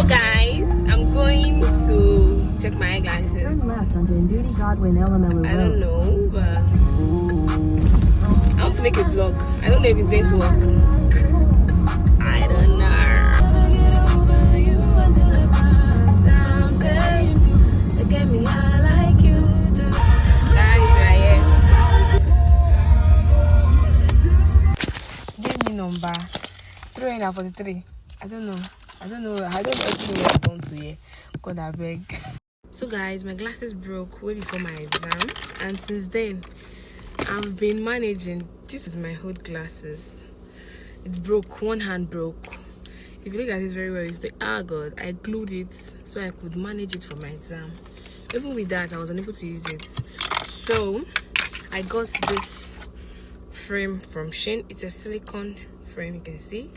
So guys, I'm going to check my eyeglasses. Turn left onto Ndudi Godwin Elamelu I don't Road. know, but I want to make a vlog. I don't know if it's going to work. I don't know. Guys, we're here. Give me number 343. I don't know actually what I'm going to here. God, I beg. So guys, my glasses broke way before my exam, and since then I've been managing. This is my hood glasses. It's broke, one hand broke. If you look at this very well, it's like, ah God, I glued it so I could manage it for my exam. Even with that, I was unable to use it. So I got this frame from Shein. It's a silicone frame, you can see.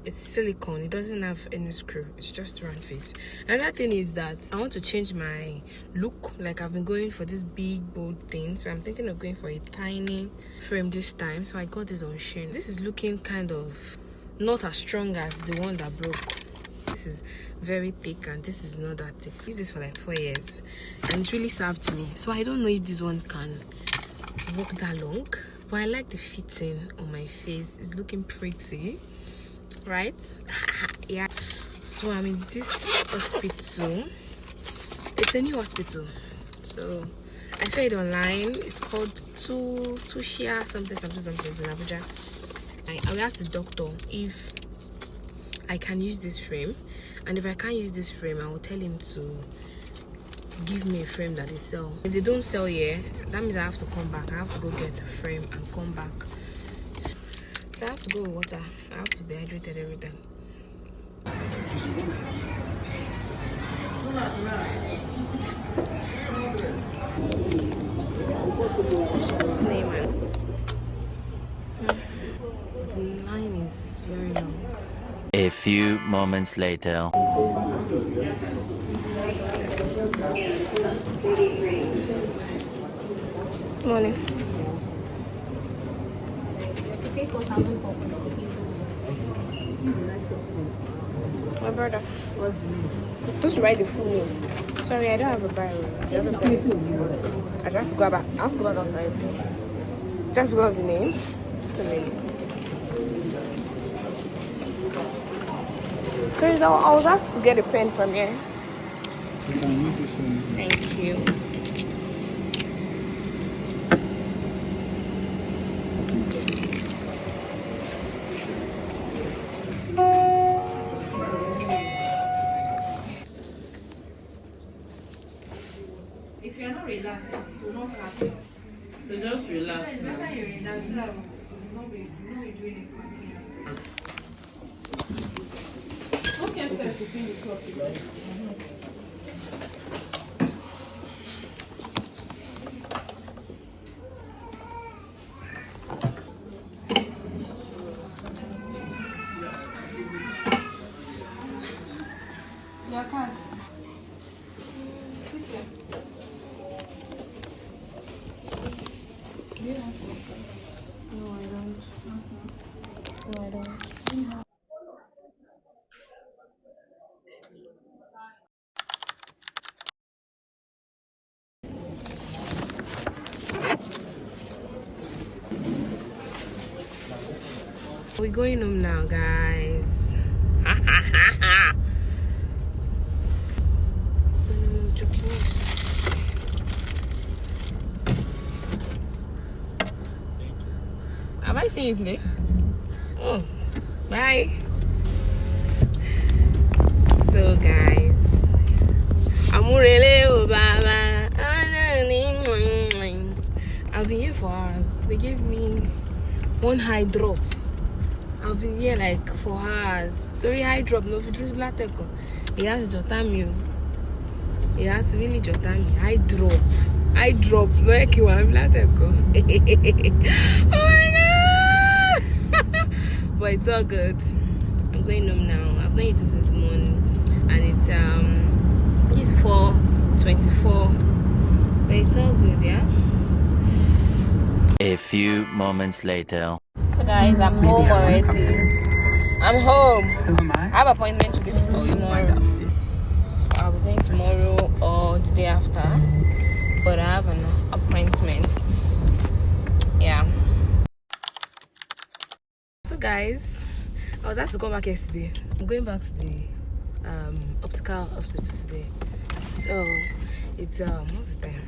It's silicone, it doesn't have any screw, it's just round face. Another thing is that I want to change my look. Like, I've been going for this big bold thing, so I'm thinking of going for a tiny frame this time. So I got this on Shein. This is looking kind of not as strong as the one that broke. This is very thick and this is not that thick. I used this for like 4 years and it's really served me. So I don't know if this one can work that long, but I like the fitting on my face. It's looking pretty, right? Yeah. So I'm in this hospital. It's a new hospital, so I saw it online. It's called Tushia something in Abuja. I will ask the doctor if I can use this frame, and if I can't use this frame, I will tell him to give me a frame that they sell. If they don't sell here, that means I have to come back. I have to go get a frame and come back. So I have to go with water. I have to be hydrated every time. The line is very long. A few moments later. Morning. My brother. Just write the full name. Sorry, I don't have a Bible. I just have to go back. I have to go back outside. Just because of the name. Just a minute. Sorry, I was asked to get a pen from here. Thank you. If you're not relaxed, it will not happen. So just relax. It's better you relax now. You will not be doing it continuously. Who came first to clean the coffee? Your card. Sit here. No, I don't. No, I don't. We're going home now, guys. Have I seen you today? Oh, bye. So guys, I've been here for hours. They gave me one high drop. I've been here like for hours. 3 high drop, no filters black teko. He has to jota me. He has to really jota me. High drop. I drop like you want black teko. Oh my god! But it's all good. I'm going home now. I've not eaten this morning, and it's 4:24. But it's all good, yeah. A few moments later. So guys, I'm home already. I'm home. I have appointment with this tomorrow. I'll be going tomorrow or the day after, but I have an appointment. Yeah. So guys, I was asked to come back yesterday. I'm going back to the optical hospital today. So it's what's the time?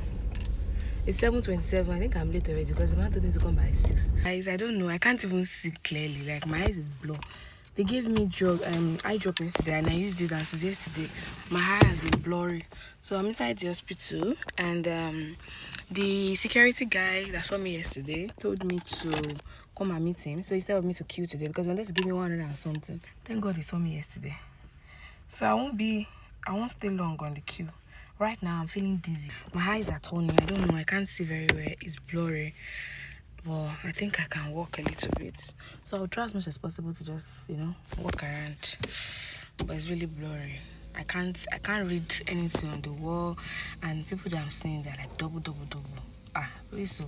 It's 7:27. I think I'm late already because the man told me to come by 6. Guys, I don't know. I can't even see clearly. Like my eyes is blurred. They gave me eye drop yesterday and I used it, and since yesterday my eye has been blurry. So I'm inside the hospital, and the security guy that saw me yesterday told me to come and meet him. So instead of me to queue today, because he wanted to give me 100 and something. Thank God he saw me yesterday. So I won't stay long on the queue. Right now I'm feeling dizzy. My eyes are turning. I don't know. I can't see very well. It's blurry. But I think I can walk a little bit. So I'll try as much as possible to just, walk around. But it's really blurry. I can't read anything on the wall, and people that I'm seeing, they're like double. Really so.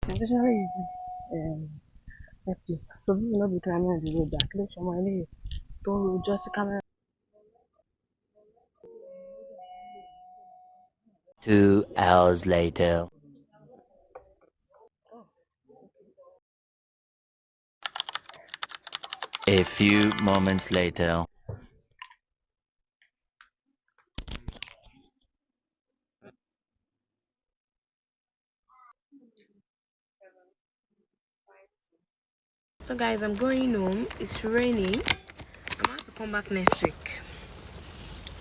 I usually use this earpiece. So we will not be climbing on the road. Don't just the camera. 2 hours later. A few moments later. So guys, I'm going home. It's raining. I'm going to come back next week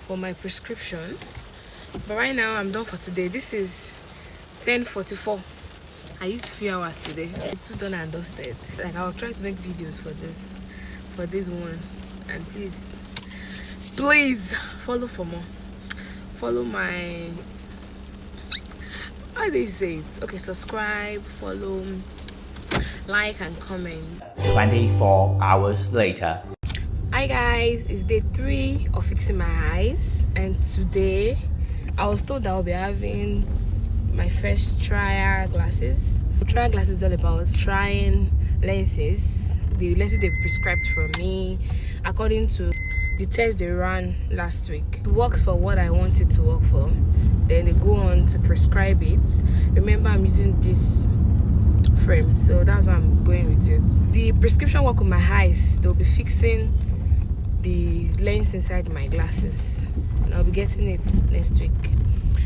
for my prescription. But right now I'm done for today. This is 10:44. I used a few hours today. It's too done and dusted. Like I'll try to make videos for this one. And please follow for more. Follow my, how do you say it? Okay, subscribe, follow, like and comment. 24 hours later. Hi guys, it's day 3 of fixing my eyes, and today I was told that I'll be having my first trial glasses. Trial glasses is all about trying lenses, the lenses they've prescribed for me according to the test they ran last week. It works for what I want it to work for, then they go on to prescribe it. Remember, I'm using this frame, so that's why I'm going with it. The prescription work with my eyes, they'll be fixing the lens inside my glasses, and I'll be getting it next week.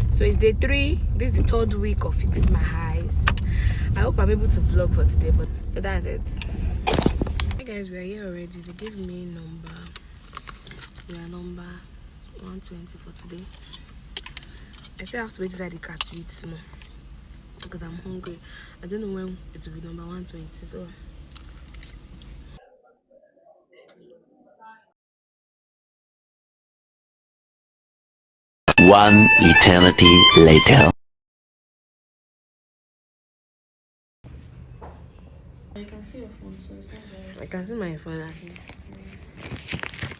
So it's day 3. This is the 3rd week of fixing my eyes. I hope I'm able to vlog for today, but so that's it. Hey guys, we are here already. They gave me we are number 120 for today. I still have to wait inside the car to eat more because I'm hungry. I don't know when it will be number 120, so One eternity later. You can see your phone, so it's not very. I can see my phone at least.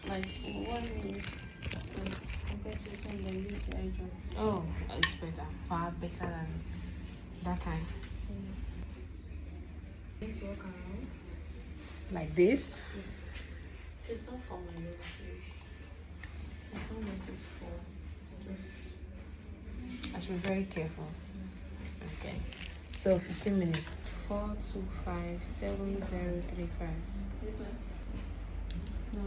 Like, what is compared to the time that you used the eye drop? Oh, it's better. Far better than that time. You need to walk around. Like this? Yes. It's not for my face. I don't want it for just. I should be very careful. Okay. So 15 minutes. 425 7035. No.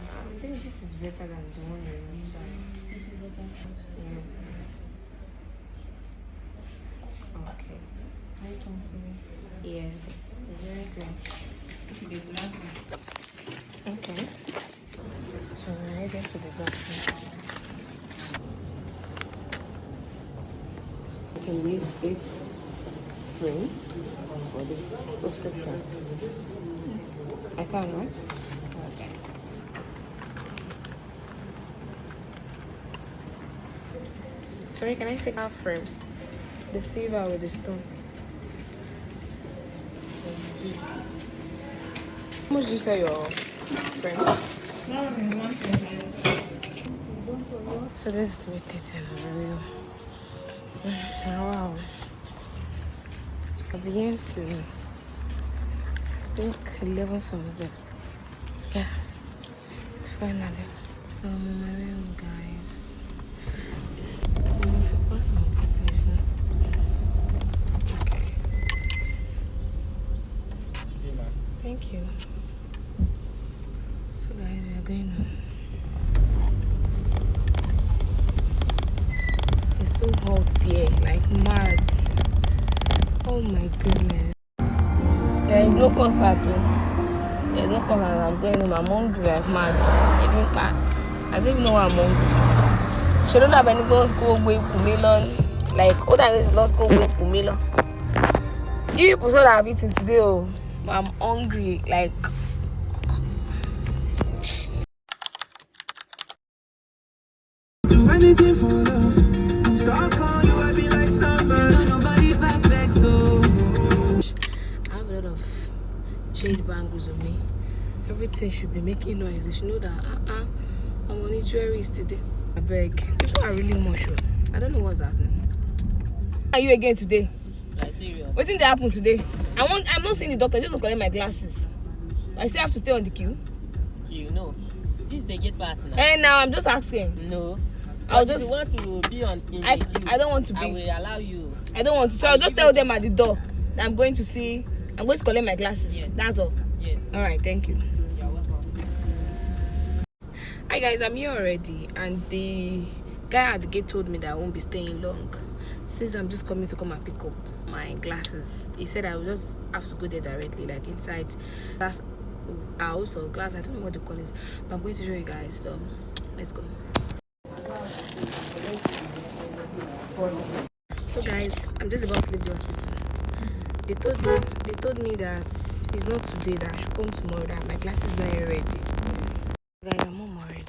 I think this is better than the one you used. This is better. Yes. Okay. Are you comfortable? Yes. It's very clear. Okay, the last one. Okay. So we're heading to the doctor. You can use this frame for the prescription. I can, right? Okay. Sorry, can I take our frame? The silver with the stone. How much do you sell your frame? So this is 330. Wow. I've been since I think 11 something. Yeah, finally. I'm on my way home, guys. It's what's my application? Okay. Thank you. So guys, we are going home. It's so hot here, like mad. Oh my goodness. There is no concert though. There's no concert. I'm going home. I'm hungry like mad. I don't even know why I'm hungry. She don't have any girls go away Kumilon. Like all that is lost go away Kumilon. You people saw that I've eaten today, oh, but I'm hungry. Like do anything for love. Stuck on you, I be like summer. Nobody perfect, though. I have a lot of jade bangles on me. Everything should be making noise. They should know that I'm on jewelry today. I beg. People are really much. I don't know what's happening. Are you again today? Like serious? What did happen today? I'm not seeing the doctor. I just collect my glasses. I still have to stay on the queue. Queue, no. This they get past now. And now I'm just asking. No. I'll But just. if you want to be on in I the queue, don't want to I be. will allow you. I don't want to. So I'll just tell them at the door that I'm going to see. I'm going to collect my glasses. Yes. That's all. Yes. All right. Thank you. You're welcome. Hi guys, I'm here already, and the guy at the gate told me that I won't be staying long since I'm just coming to come and pick up my glasses. He said I will just have to go there directly, like inside glass house or glass, I don't know what the call is, but I'm going to show you guys. So let's go. So guys, I'm just about to leave the hospital. They told me that it's not today, that I should come tomorrow, that my glasses not yet ready. Guys, I'm home already.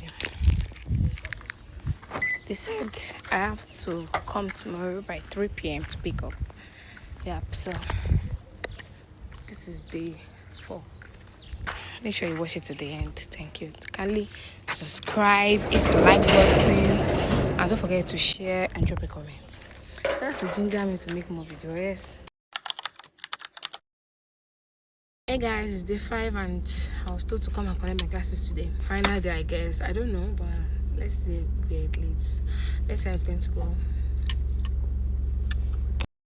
They said I have to come tomorrow by 3 p.m. to pick up. Yep, so this is day 4. Make sure you watch it to the end. Thank you. Kindly subscribe, hit the like button, and don't forget to share and drop a comment. That's the ginger me to make more videos. Yes. Hey guys, it's day 5 and I was told to come and collect my glasses today. Final day, I guess. I don't know, but let's see where it leads. Let's see how it's going to go.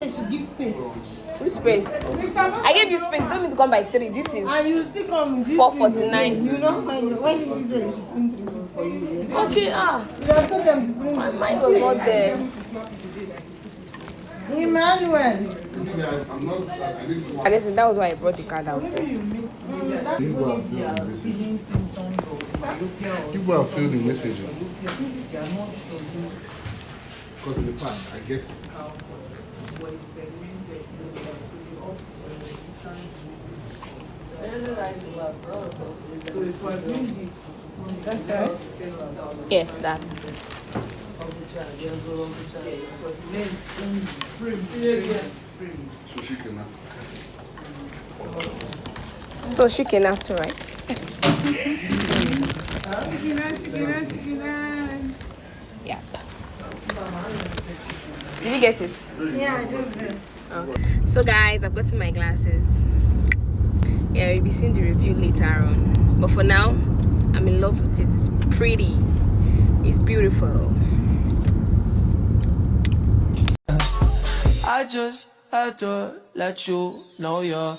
I should give space. Which space? I gave you space. Don't mean to come by 3. This is And you still come with this 4:49. You don't find why did you say they should print receipt for you? Okay, You have told them to print my mind was not there. Emmanuel. And listen, that was why I brought the card out. So. People are feeling message. Because in the past, I get it. So if I bring this, Yes, that. So she cannot. So she can have to, right? Yep. Did you get it? yeah, I do. Okay. So guys, I've gotten my glasses. Yeah, you'll be seeing the review later on. But for now, I'm in love with it. It's pretty. It's beautiful. I just had to let you know you're